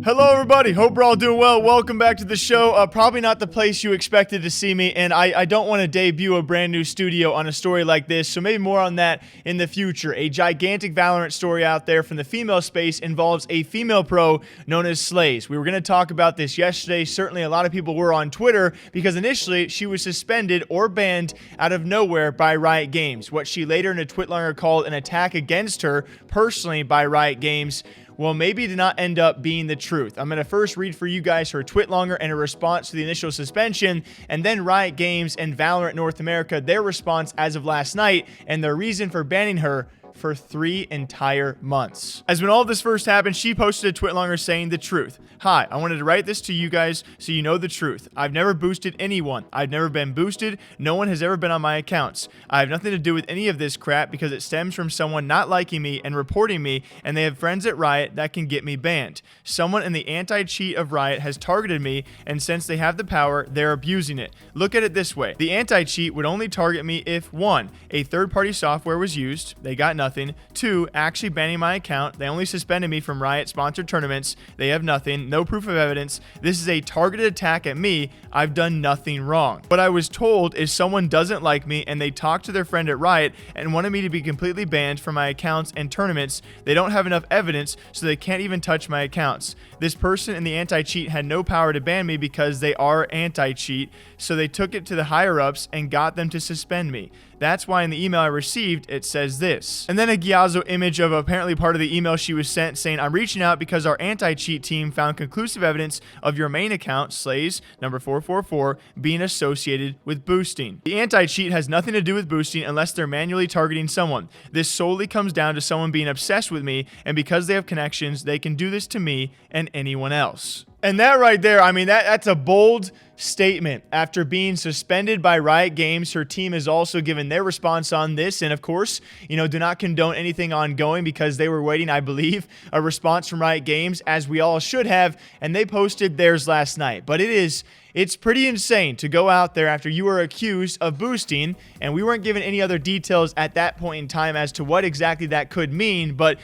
Hello everybody, hope we're all doing well. Welcome back to the show. Probably not the place you expected to see me, and I don't want to debut a brand new studio on a story like this, so maybe more on that in the future. A gigantic Valorant story out there from the female space involves a female pro known as Slaze. We were going to talk about this yesterday. Certainly a lot of people were on Twitter because initially she was suspended or banned out of nowhere by Riot Games, what she later in a twitlonger called an attack against her personally by Riot Games. Well, maybe did not end up being the truth. I'm going to first read for you guys her twitlonger and a response to the initial suspension, and then Riot Games and Valorant North America, their response as of last night, and their reason for banning her for 3 entire months. As when all of this first happened, she posted a twitlonger saying the truth. Hi, I wanted to write this to you guys so you know the truth. I've never boosted anyone. I've never been boosted. No one has ever been on my accounts. I have nothing to do with any of this crap because it stems from someone not liking me and reporting me, and they have friends at Riot that can get me banned. Someone in the anti-cheat of Riot has targeted me, and since they have the power, they're abusing it. Look at it this way. The anti-cheat would only target me if 1. A third-party software was used. They got nothing. 2. Actually banning my account. They only suspended me from Riot-sponsored tournaments. They have nothing. No proof of evidence. This is a targeted attack at me. I've done nothing wrong. What I was told is someone doesn't like me and they talked to their friend at Riot and wanted me to be completely banned from my accounts and tournaments. They don't have enough evidence, so they can't even touch my accounts. This person in the anti-cheat had no power to ban me because they are anti-cheat, so they took it to the higher-ups and got them to suspend me. That's why in the email I received, it says this. And then a Gyazo image of apparently part of the email she was sent saying, I'm reaching out because our anti-cheat team found conclusive evidence of your main account, Slaze, number 444, being associated with boosting. The anti-cheat has nothing to do with boosting unless they're manually targeting someone. This solely comes down to someone being obsessed with me, and because they have connections, they can do this to me and anyone else. And that right there, I mean, that's a bold statement. After being suspended by Riot Games, her team has also given their response on this. And of course, do not condone anything ongoing because they were waiting, I believe, a response from Riot Games, as we all should have. And they posted theirs last night. But it's pretty insane to go out there after you were accused of boosting, and we weren't given any other details at that point in time as to what exactly that could mean, but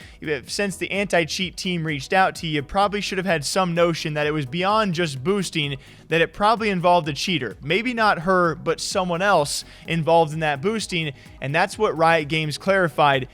since the anti-cheat team reached out to you, you probably should have had some notion that it was beyond just boosting, that it probably involved a cheater. Maybe not her, but someone else involved in that boosting, and that's what Riot Games clarified,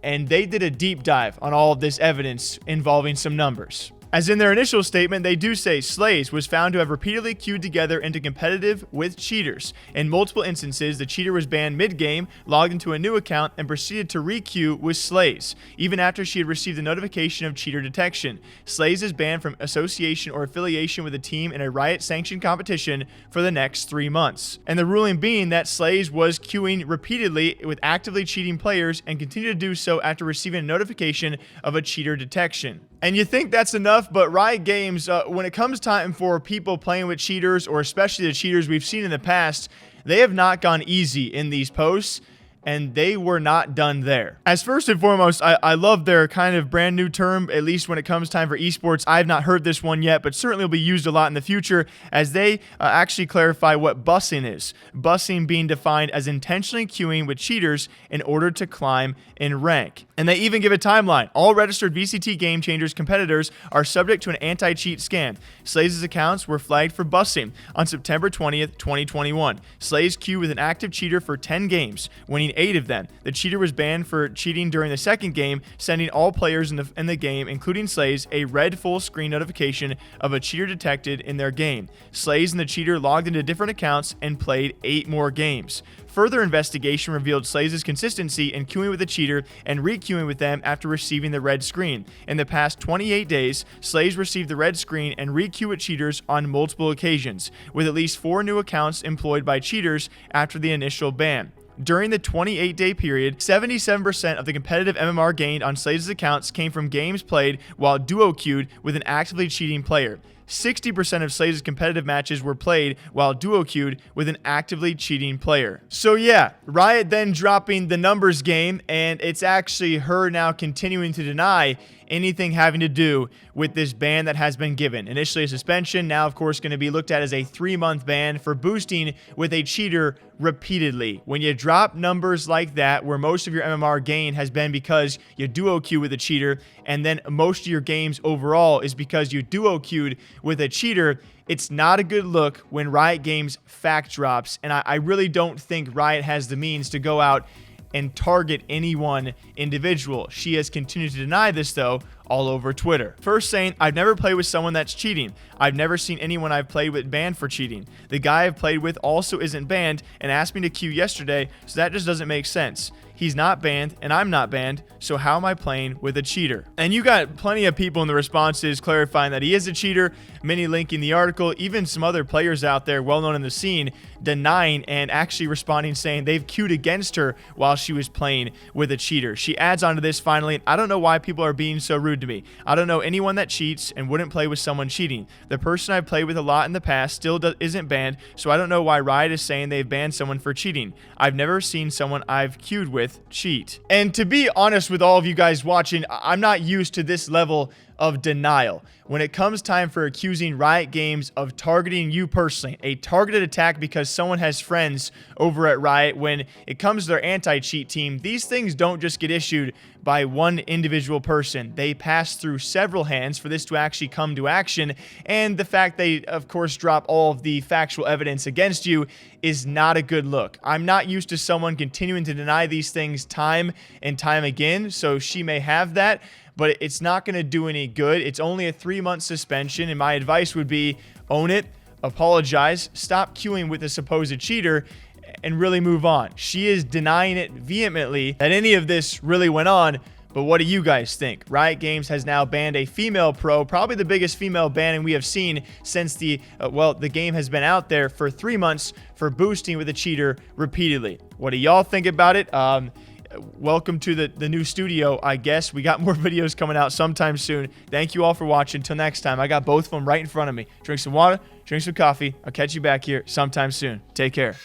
and they did a deep dive on all of this evidence involving some numbers. As in their initial statement, they do say Slaze was found to have repeatedly queued together into competitive with cheaters. In multiple instances, the cheater was banned mid-game, logged into a new account, and proceeded to re-queue with Slaze, even after she had received a notification of cheater detection. Slaze is banned from association or affiliation with a team in a Riot-sanctioned competition for the next 3 months. And the ruling being that Slaze was queuing repeatedly with actively cheating players and continued to do so after receiving a notification of a cheater detection. And you think that's enough, but Riot Games, when it comes time for people playing with cheaters, or especially the cheaters we've seen in the past, they have not gone easy in these posts, and they were not done there. As first and foremost, I love their kind of brand new term, at least when it comes time for esports. I have not heard this one yet, but certainly will be used a lot in the future, as they actually clarify what bussing is. Bussing being defined as intentionally queuing with cheaters in order to climb in rank. And they even give a timeline. All registered VCT Game Changers competitors are subject to an anti-cheat scam. Slaze's accounts were flagged for bussing on September 20th, 2021. Slaze queued with an active cheater for 10 games, winning 8 of them. The cheater was banned for cheating during the second game, sending all players in the game, including Slaze, a red full screen notification of a cheater detected in their game. Slaze and the cheater logged into different accounts and played 8 more games. Further investigation revealed Slaze's consistency in queuing with the cheater and re-queuing with them after receiving the red screen. In the past 28 days, Slaze received the red screen and re-queued with cheaters on multiple occasions, with at least 4 new accounts employed by cheaters after the initial ban. During the 28-day period, 77% of the competitive MMR gained on Slaze's accounts came from games played while duo queued with an actively cheating player. 60% of Slaze's competitive matches were played while duo queued with an actively cheating player. So yeah, Riot then dropping the numbers game, and it's actually her now continuing to deny anything having to do with this ban that has been given. Initially a suspension, now of course going to be looked at as a 3-month ban for boosting with a cheater repeatedly. When you drop numbers like that, where most of your MMR gain has been because you duo queue with a cheater, and then most of your games overall is because you duo queued with a cheater, it's not a good look when Riot Games fact drops, and I really don't think Riot has the means to go out and target any one individual. She has continued to deny this, though, all over Twitter. First saying, I've never played with someone that's cheating. I've never seen anyone I've played with banned for cheating. The guy I've played with also isn't banned and asked me to queue yesterday, so that just doesn't make sense. He's not banned and I'm not banned, so how am I playing with a cheater? And you got plenty of people in the responses clarifying that he is a cheater, many linking the article, even some other players out there well known in the scene denying and actually responding saying they've queued against her while she was playing with a cheater. She adds onto this finally, I don't know why people are being so rude to me. I don't know anyone that cheats and wouldn't play with someone cheating. The person I've played with a lot in the past still isn't banned, so I don't know why Riot is saying they've banned someone for cheating. I've never seen someone I've queued with cheat. And to be honest with all of you guys watching, I'm not used to this level of denial. When it comes time for accusing Riot Games of targeting you personally, a targeted attack because someone has friends over at Riot, when it comes to their anti-cheat team, these things don't just get issued by one individual person. They pass through several hands for this to actually come to action, and the fact they, of course, drop all of the factual evidence against you is not a good look. I'm not used to someone continuing to deny these things time and time again, so she may have that, but it's not going to do any good. It's only a 3-month suspension, and my advice would be own it, apologize, stop queuing with a supposed cheater, and really move on. She is denying it vehemently that any of this really went on, but what do you guys think? Riot Games has now banned a female pro, probably the biggest female banning we have seen since the game has been out there for 3 months for boosting with a cheater repeatedly. What do y'all think about it? Welcome to the new studio, I guess. We got more videos coming out sometime soon. Thank you all for watching. Until next time, I got both of them right in front of me. Drink some water, drink some coffee. I'll catch you back here sometime soon. Take care.